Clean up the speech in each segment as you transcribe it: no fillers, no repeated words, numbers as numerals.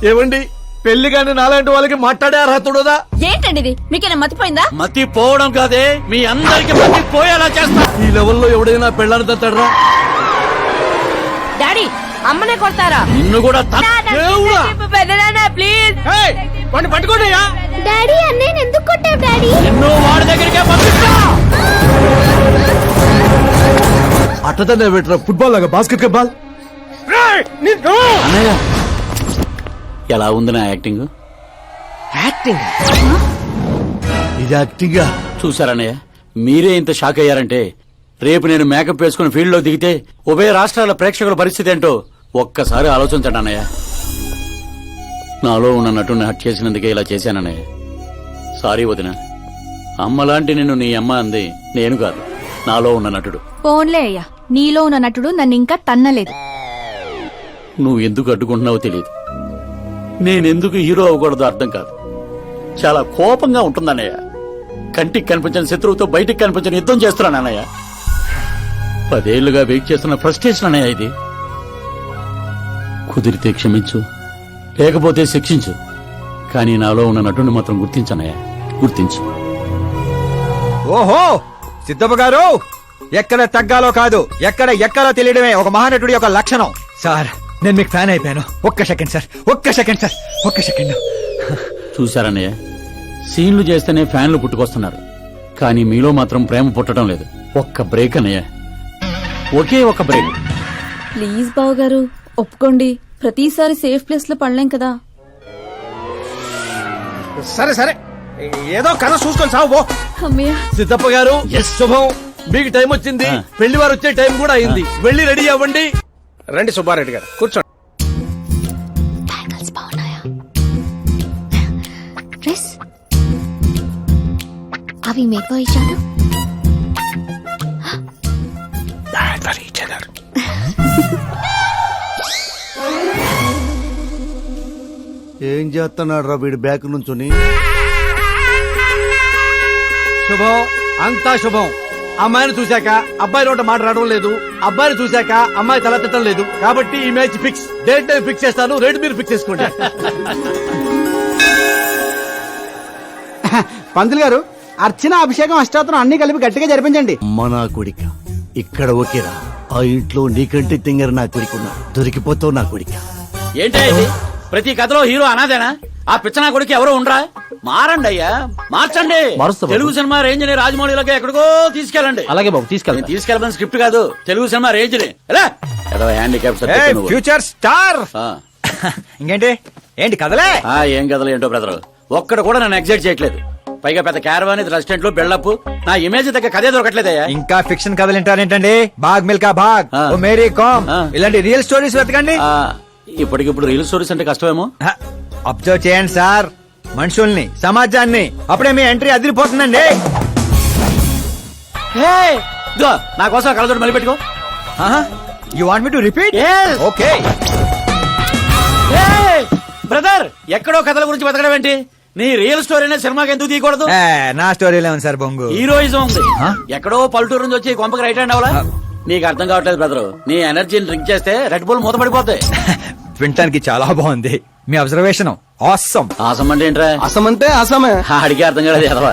ఏమండి పెళ్లి కానీ నాలాంటి వాళ్ళకి మాట్లాడే అర్హత ఉండదా? ఏంటండి ఇది? మీకేనా మతిపోయిందా? మతి పోవడం కాదే, మీ అందరికి మతి పోయేలా చేస్తా. ఈ లెవెల్లో ఎవడైనా పెళ్ళాన్ని తట్టడరా? డాడీ అమ్మనే కొడతారా? నిన్ను కూడా ప్లీజ్ పట్టుకోండియా. డాడీ అన్నయ్య ఎందుకు కొట్టావు డాడీ? నిన్ను వాడి దగ్గరికే పంపిస్తా. అట్టతనే పెట్టరా ఫుట్బాల్ లాగా బాస్కెట్ బాల్. అన్నయ్య ఎలా ఉంది నా యాక్టింగ్? ఇది యాక్టింగా? చూసారన్నయ్య, మీరే ఇంత షాక్ అయ్యారంటే రేపు నేను మేకప్ వేసుకుని ఫీల్డ్ లో దిగితే ఉభయ రాష్ట్రాల ప్రేక్షకుల పరిస్థితి ఏంటో ఒక్కసారి ఆలోచించండి అన్నయ్య. నాలో ఉన్న నటుని హట్ చేసినందుకే ఇలా చేశానన్నయ్య. సారీ వదిన. అమ్మలాంటి నిన్ను నీ అమ్మ అంది నేను కాదు, నాలో ఉన్న నటుడు. పోన్లే అయ్యా, నీలో ఉన్న నటుడు నన్ను ఇంకా తన్నలేదు. నువ్వు ఎందుకు అడ్డుకుంటున్నావో తెలియదు. నేనెందుకు హీరో అవ్వకూడదో అర్థం కాదు. చాలా కోపంగా ఉంటుందన్నయ్య. కంటికి కనిపించిన శత్రువుతో బయటికి కనిపించిన యుద్ధం చేస్తున్నాను అన్నయ్య. 10 ఏళ్లుగా వెయిట్ చేస్తున్న ఫ్రస్ట్రేషన్ అన్నయ్య ఇది. కుదిరితే క్షమించు, లేకపోతే శిక్షించు, కానీ నాలో ఉన్న నటుని మాత్రం గుర్తించనయ్య, గుర్తించు. ఓహో సిద్ధప్ప గారు, ఎక్కడ తగ్గాలో కాదు ఎక్కడ ఎక్కాలో తెలియడమే ఒక మహానటుడి యొక్క లక్షణం. సార్ నేను మీకు ఫ్యాన్ అయిపోయాను. ఒక్క సెకండ్ సార్, ఒక్క సెకండ్ సార్, ఒక్క సెకండ్. చూశారన్నయ్య, సీన్లు చేస్తేనే ఫ్యాన్లు పుట్టుకొస్తున్నారు, కానీ మీలో మాత్రం ప్రేమ పుట్టడం లేదు. ఒక్క బ్రేక్ అన్నయ్య, ఒకే ఒక బ్రేక్. ప్లీజ్ బావు గారు ఒప్పుకోండి. ప్రతిసారి సేఫ్ ప్లేస్ లో పడలేం కదా. సరే సరే, ఏదో కథ చూసుకొని సాగు. అమ్మయ్య, సిద్ధప్ప గారు శుభం. మీకు టైం వచ్చింది, పెళ్లి వారు వచ్చే టైం కూడా అయింది. వెళ్ళి రెడీ అవ్వండి. రండి సుబ్బారెడ్డి గారు, కూర్చోండి. బ్యాంగిల్స్ బాగున్నాయా? డ్రెస్ అవి మేకో ఇచ్చాను. ఏం చేస్తున్నాడు రా వీడి బ్యాక్ నుంచుని? శుభం, అంతా శుభం. అమ్మాయిని చూశాక అబ్బాయి నోట మాట్లాడడం లేదు, అబ్బాయిని చూశాక అమ్మాయి తల తిట్టడం లేదు. కాబట్టి ఈ మ్యాచ్ ఫిక్స్. డేట్ నేను ఫిక్స్ చేస్తాను, రేట్ మీరు ఫిక్స్ చేసుకోండి. పంతులు గారు, అర్చన, అభిషేకం, అష్టాత్రం అన్ని కలిపి గట్టిగా జరిపించండి. అమ్మ నా కొడిక, ఇక్కడ ఓకేరా. ఆ ఇంట్లో నీకంటే తింగర నా కొడుకున్నా, దొరికిపోతావు నా కొడిక. ఏంటో ఇది? ప్రతి కథలో హీరో అనాదేనా? ఆ పిచ్చనా కొడుకు ఎవరో ఉండరా? మారండి అయ్యా, మార్చండి. తెలుగు సినిమా రేంజ్ ని రాజమౌళిలోకి ఎక్కడికో తీసుకెళ్ళండి. అలాగే బాబు, తీసుకెళ్ళండి. తీసుకెళ్ళమని స్క్రిప్ట్ కాదు, తెలుగు సినిమా రేంజ్ ని. Handicap future star. ఇంకేంటి ఏంటి కథలే? ఏం కథలు ఏంటో బ్రదర్, ఒక్కడ కూడా నన్ను ఎగ్జైట్ చేయట్లేదు. పైగా పెద్ద క్యారవాన్, రెస్టారెంట్ లో బిల్డప్, నా ఇమేజ్ దగ్గర కథే దొరకట్లేదయ్యా. ఇంకా ఫిక్షన్ కథలు వింటారేంటండి? బాగ్ మిల్కా బాగ్, ఓ మేరీ కామ్, ఇలాంటి రియల్ స్టోరీస్ వెతకండి. ఇప్పటికిప్పుడు రీల్ స్టోరీస్ అంటే కష్టమేమో. అబ్జర్వ్ చేయండి సార్, మనుషుల్ని, సమాజాన్ని. అప్పుడే మీ ఎంట్రీ అదిరిపోతుందండి. నా కోసం కళ్ళతోటి మళ్ళీ పెట్టుకో. You want me to repeat? Okay. Brother, ఎక్కడో కథల గురించి వెతకడం ఏంటి? నీ రియల్ స్టోరీనే సినిమాకి ఎందుకు తీయకూడదు? నా స్టోరీలో ఉంది సార్ బొంగు. హీరోయిజం ఉంది. ఎక్కడో పల్లెటూరు నుంచి వచ్చి కొంపకి రైట్ హ్యాండ్ అవ్వాలా? నీకు అర్థం కావట్లేదు బ్రదర్. నీ ఎనర్జీని డ్రింక్ చేస్తే రెడ్ బుల్ మూతపడిపోతాయి. వినటానికి చాలా బాగుంది మీ అబ్జర్వేషన్. ఆసమ్. ఆసం అంటే ఏంట్రా? అసమంతే అసమే. అడిగే అర్థం కాలేదు ఎదవా.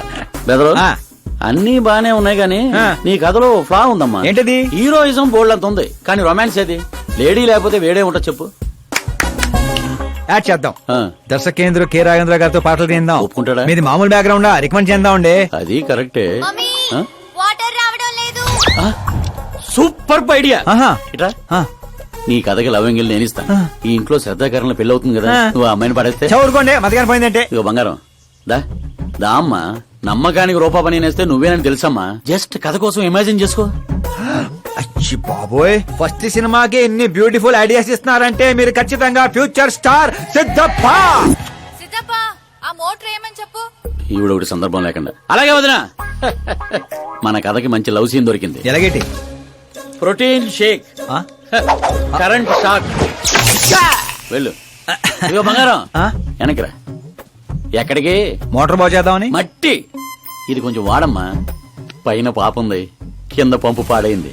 బెదరు, అన్ని బానే ఉన్నాయి గానీ నీ కథలో ఫ్లా ఉందమ్మా. ఏంటది? హీరోయిజం బోల్డ్ అంత ఉంది, కానీ రొమాన్స్ ఏది? లేడీ లేకపోతే వేడే ఉంటా చెప్పు. యాడ్ చేద్దాం. దర్శకేంద్ర కె రాఘవేంద్ర గారితో పాటలు తీద్దాం. ఒప్పుకుంటాడా? మీది మామూలు బ్యాక్గ్రౌండ్, రికమెండ్ చేద్దాం అండి. అది కరెక్టే. వాటర్ రావడం లేదు. Super idea. ఇట్రా, ఆ, నీ కథకి లవ్ ఎంగిల్ నేను ఇస్తాను. ఈ ఇంట్లో శ్రద్ధాకరణ పెళ్లి అవుతుంది కదా, నువ్వు ఆ అమ్మాయిని పడేస్తే. చదువుకోండి, మతగాని పోయిందంటే. ఇగో బంగారం, దా దా అమ్మా. నమ్మకానికి రూపా పని నేస్తే నువ్వేనని తెలుసమ్మా. జస్ట్ కథ కోసం ఇమాజిన్ చేసుకో. అచ్చి బాబోయ్, ఫస్ట్ సినిమాకి ఎన్ని బ్యూటిఫుల్ ఐడియాస్ ఇస్తున్నారంటే మీరు ఖచ్చితంగా ఫ్యూచర్ స్టార్ సిద్ధప్ప. సిద్ధప్ప, ఆ మోటర్ ఏమని చెప్పు. ఈవిడ ఒకటి సందర్భం లేకుండా. అలాగే వదినా, మన కథకి మంచి లవ్ సీన్ దొరికింది. ఎలాగేటి? Protein shake, current shock. వెళ్ళు. ఇగో బంగారం, వెనక్కిరా. ఎక్కడికి? మోటార్ బాగు చేద్దామని. మట్టి ఇది కొంచెం వాడమ్మా. పైన పాపుంది, కింద పంపు పాడైంది.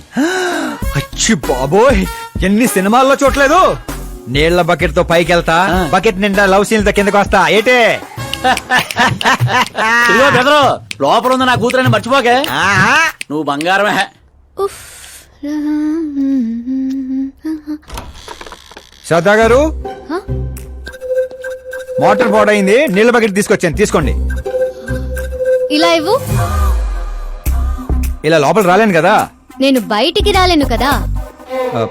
అచ్చి బాబోయ్, ఎన్ని సినిమాల్లో చూడలేదు. నీళ్ల బకెట్ తో పైకి వెళ్తా, ఆ. బకెట్ నిండా లవ్ సీన్లతో కిందకి వస్తా. ఏటే ఇదిగో బెదరు, లోపల ఉంది నా కూతురని మర్చిపోకే. ఆహా. నువ్వు బంగారమే. ఉఫ్. శ్రద్ధా గారు, హ? మోటార్ పాడైంది, నీళ్ల బకెట్ తీసుకొచ్చాను, తీసుకోండి. ఇలా ఇవ్వు. ఇలా లోపల రాలేను కదా. నేను బయటికి రాలేను కదా. ఆ,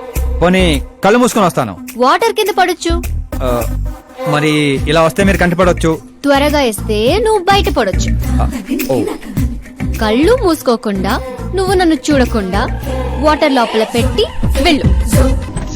పోనీ కళ్ళు మూసుకొని వస్తాను. వాటర్ కింద పడొచ్చు. ఆ, మరి ఇలా వస్తే మీరు కంటిపడవచ్చు. త్వరగా ఇస్తే నువ్వు బయట పడొచ్చు. ఓ, కళ్ళు మూసుకోకుండా నువ్వు నన్ను చూడకుండా వాటర్ లోపల పెట్టి వెళ్ళు.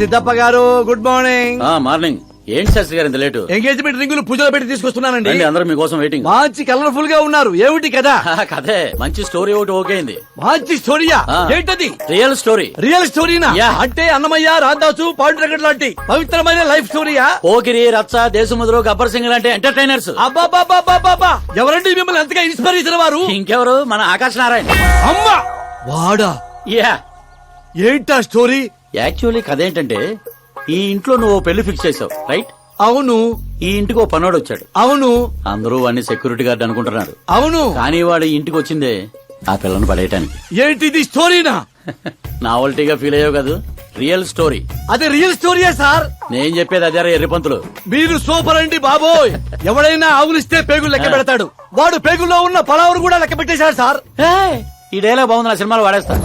సిద్ధప్ప గారు గుడ్ మార్నింగ్. మార్నింగ్. ఏంటి శాస్త్రి గారు ఇంత లేటు? ఎంగేజ్మెంట్ రింగులు పూజలో పెట్టి తీసుకొస్తున్నానండి. రండి, అందరూ మీకోసం వెయిటింగ్. మంచి కలర్ఫుల్ గా ఉన్నారు. ఏమిటి కదా? కదే మంచి స్టోరీ ఒకటి ఓకే అయింది. మంచి స్టోరీయా? ఆ. ఏంటది? Real story. రియల్ స్టోరీనా? యా. అంటే అన్నమయ్య, రాధాసు, పాండురంగడ్ లాంటి పవిత్రమైన లైఫ్ స్టోరీయా? పోకిరి, రచ్చ, దేశముద్రు, గబ్బర్ సింగ్ లాంటి ఎంటర్టైనర్స్. అబ్బాబాబాబాబా, ఎవరండి మిమ్మల్ని ఎంతగా ఇన్స్పైర్ చేసిన వారు? ఇంకెవరు, మన ఆకాశ్ నారాయణ. అమ్మా వాడా? యా. ఏంటా స్టోరీ? యాక్చువల్లీ కథ ఏంటంటే, ఈ ఇంట్లో నువ్వు ఓ పెళ్లి ఫిక్స్ చేసావు, రైట్? అవును ఈ ఇంటికి ఓ పనోడు వచ్చాడు. అవును అందరూ వాడిని సెక్యూరిటీ గార్డ్ అనుకుంటున్నారు. అవును. కానీ వాడు ఈ ఇంటికి వచ్చిందే ఆ పిల్లను పడేయటానికి. ఏంటిది స్టోరీనా? నావల్టీగా ఫీల్ అయ్యావు కదా, రియల్ స్టోరీ. అదే రియల్ స్టోరీయే సార్. నేను చెప్పేది అదే ఎర్రిపంతులు. మీరు సూపర్ అండి బాబోయ్. ఎవడైనా ఆవులిస్తే పేగులు లెక్క పెడతాడు. వాడు పేగుల్లో ఉన్న పలావురు కూడా లెక్క పెట్టేశాడు సార్. ఏయ్, ఈ డైలాగ్ బాగుంది, నా సినిమాలో వాడేస్తా.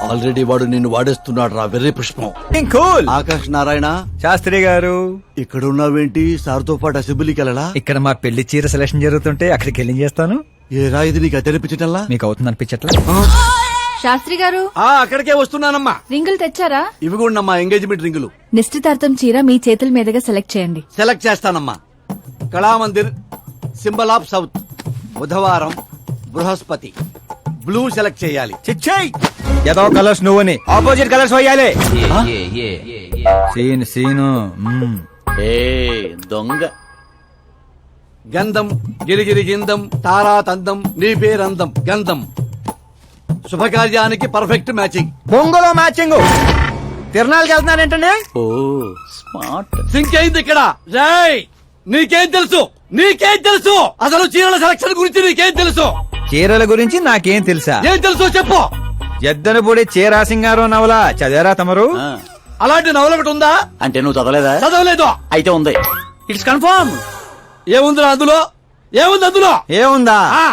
ఆల్రెడీ వాడు నిన్ను వాడేస్తున్నాడు రా వెర్రి పుష్పం. కూల్. ఆకాష్ నారాయణ శాస్త్రి గారు, ఇక్కడ ఉన్నావేంటి? సార్తో పాటు అసెంబ్లీకి వెళ్ళడా? ఇక్కడ మా పెళ్లి చీర సెలక్షన్ జరుగుతుంటే అక్కడికి వెళ్ళి చేస్తాను. ఏ రా ఇది నీకు తెరిపించటల్లా? మీకు అవుతుంది అనిపించట్లా? శాస్త్రి గారు అక్కడికే వస్తున్నానమ్మా. రింగులు తెచ్చారా? ఇవి కూడా అమ్మా ఎంగేజ్మెంట్ రింగులు. నిశ్చితార్థం చీర మీ చేతుల మీదుగా సెలెక్ట్ చేయండి. సెలెక్ట్ చేస్తానమ్మా. కళామందిర్, సింబల్ ఆఫ్ సౌత్, బుధవారం, బృహస్పతి. బ్లూ సెలెక్ట్ చేయాలి. చిచ్చాయి ఏదో కలర్స్ నువ్వుని ఆపోజిట్ కలర్స్ వేయాలి. Scene scene. ఏ దొంగ. గంధం, గిరిగిరి గిందం, తారా తందం, నీ పేరందం గంధం. శుభకార్యానికి పర్ఫెక్ట్ మ్యాచింగ్. బొంగులో మ్యాచింగ్. తిరణాలకి వెళ్తున్నానంటే ఓ స్మార్ట్. సింక్ అయింది ఇక్కడ. రాయ్ నీకేం తెలుసు? నీకేం తెలుసు? అసలు చీరల సెలక్షన్ గురించి నీకేం తెలుసు? చీరల గురించి నాకేం తెలుసా? ఏం తెలుసు చెప్పు. ఎద్దను పొడి చీరా సింగారం నవల చదివారా తమరు? ఆ, అలాంటి నవల ఒకటి ఉందా? అంటే నువ్వు చదవలేదా? చదవలేదు. అయితే ఉంది. It's confirm. ఏముందిరా అందులో? ఏముంది అందులో? ఏముందా? ఆ,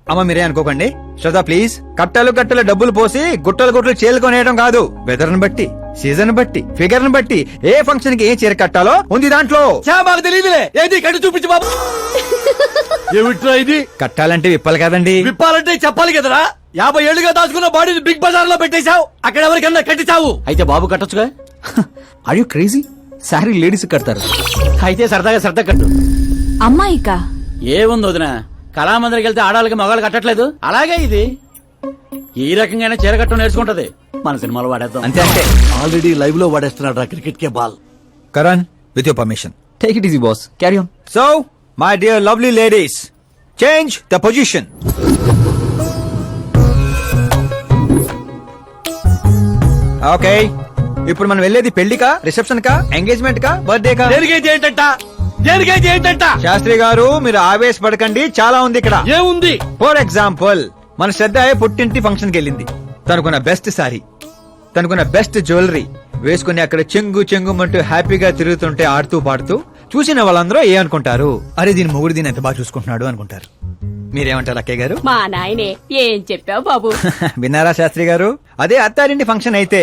అమ్మ మీరే అనుకోకండి. శ్రద్ధ ప్లీజ్. కట్టలు కట్టలు డబ్బులు పోసి గుట్టలు గుట్టలు చీరలు కొనేయడం కాదు. వెదర్ ని బట్టి, సీజన్ బట్టి, ఫిగర్ ని బట్టి ఏ ఫంక్షన్ కి ఏ చీర కట్టాలో ఉంది దాంట్లో. చా మాకు తెలియదులే. ఏది కట్టి చూపించు బాబు. ఏమిట్రా ఇది? కట్టాలంటే విప్పాలి కదండి. విప్పాలంటే చెప్పాలి కదరా. 50 ఏళ్లుగా దాచుకున్న బాడీని బిగ్ బజార్ లో పెట్టేశావు. అక్కడ ఎవరికన్నా కట్టించావు. అయితే బాబు కట్టొచ్చుగా. Are you crazy? Sorry ladies కడతారు. అయితే సరదాగా శ్రద్ధ కట్టు. అమ్మాయికా? ఏముంది వదిన, కళామందిరికి వెళ్తే ఆడాలకి మగాళ్ళు కట్టట్లేదు, అలాగే ఇది ఈ రకంగానే చీర కట్టడం నేర్చుకుంటది. మన సినిమాలో వాడేద్దాం. అంతే అంతే. ఆల్రెడీ లైవ్ లో వాడేస్తున్నాడు రా క్రికెట్ కే ball. Karan with your permission. Take it easy, boss. Carry on. So my dear lovely ladies, change the position. Okay, ఇప్పుడు మనం వెళ్ళేది పెళ్లికా, రిసెప్షన్ కా, ఎంగేజ్మెంట్ కా, బర్త్డే కా? దేనికైతే ఏంటంట? దేనికైతే ఏంటంట? శాస్త్రి గారు మీరు ఆవేశపడకండి, చాలా ఉంది ఇక్కడ. ఏముంది? ఫర్ ఎగ్జాంపుల్, మన శ్రద్ధ పుట్టింటి ఫంక్షన్ కి వెళ్ళింది. తనకున్న బెస్ట్ సారీ, తనకున్న బెస్ట్ జ్యువెలరీ వేసుకుని అక్కడ చెంగు చెంగుమంటూ హ్యాపీగా తిరుగుతుంటే ఆడుతూ పాడుతూ చూసిన వాళ్ళందరూ ఏ అనుకుంటారు? అరే దీని మొగుడు దీన్ని ఎంత బాగా చూసుకుంటున్నాడు అనుకుంటారు. మీరేమంటారు అక్కయ్య గారు? మా నాయనే ఏం చెప్పావు బాబు. విన్నారా శాస్త్రి గారు? అదే అత్తారింటి ఫంక్షన్ అయితే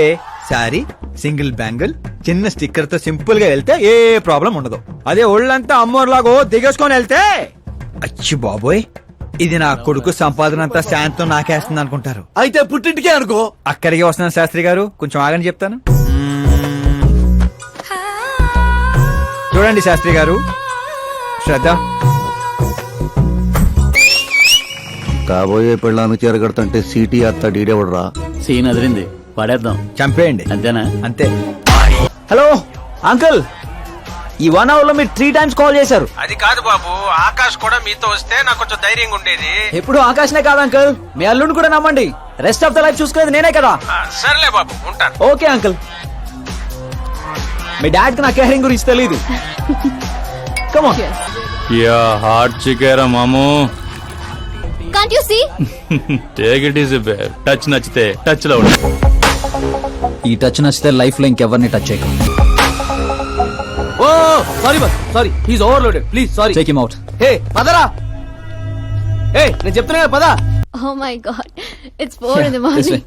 సారీ, సింగిల్ బ్యాంగిల్, చిన్న స్టిక్కర్ తో సింపుల్ గా వెళ్తే ఏ ప్రాబ్లం ఉండదు. అదే ఒళ్ళంతా అమ్మోర్లాగో దిగేసుకొని వెళ్తే అచ్చి బాబోయ్ ఇది నా కొడుకు సంపాదన అంతా శాంతం నాకేస్తుంది అనుకుంటారు. అయితే పుట్టింటికే అనుకో. అక్కడికి వస్తున్నాను శాస్త్రి గారు, కొంచెం ఆగని చెప్తాను. చూడండి శాస్త్రి గారు, శ్రద్ధ కాబోయే పెళ్ళాను చేరగడుతుంటే సీటీ అత్త డీడేవడరా. సీన్ అదిరింది, వాడేద్దాం. చంపేయండి. అంతేనా? అంతే. హలో అంకుల్, ఈ 1 hour లో మీరు 3 times కాల్ చేశారు. అది కాదు బాబు, ఆకాష్ కూడా మీతో వస్తే నాకు కొంచెం ధైర్యంగా ఉండేది. ఎప్పుడు ఆకాశనే కాదు అంకుల్, మీ అల్లుడిని కూడా నమ్మండి. రెస్ట్ ఆఫ్ ద లైఫ్ చూసుకునేది నేనే కదా. సర్లే బాబు, ఉంటాను. Okay uncle. మీ డాడ్ కి నా కేరింగ్ గురించి తెలీదు. Come on. యా హార్ట్ చికేరా మాము. Can't you see? Take it easy బే. టచ్ నచ్చితే టచ్ లో ఉండు. ఈ టచ్ నచ్చితే లైఫ్ లో ఇంకెవరిని టచ్ చేయకు. Oh sorry boss, sorry, he's overloaded, please sorry. Take him out. Hey పదరా, హే నేను చెప్తున్నా కదా, పద. Oh my god. It's 4 in the This morning. way.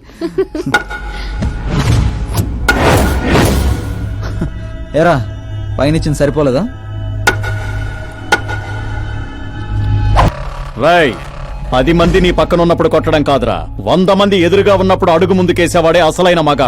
ఏరా పైనిచ్చింది సరిపోలేదా? రై 10 మంది నీ పక్కన ఉన్నప్పుడు కొట్టడం కాదురా, 100 మంది ఎదురుగా ఉన్నప్పుడు అడుగు ముందుకేసేవాడే అసలైన మగాడు.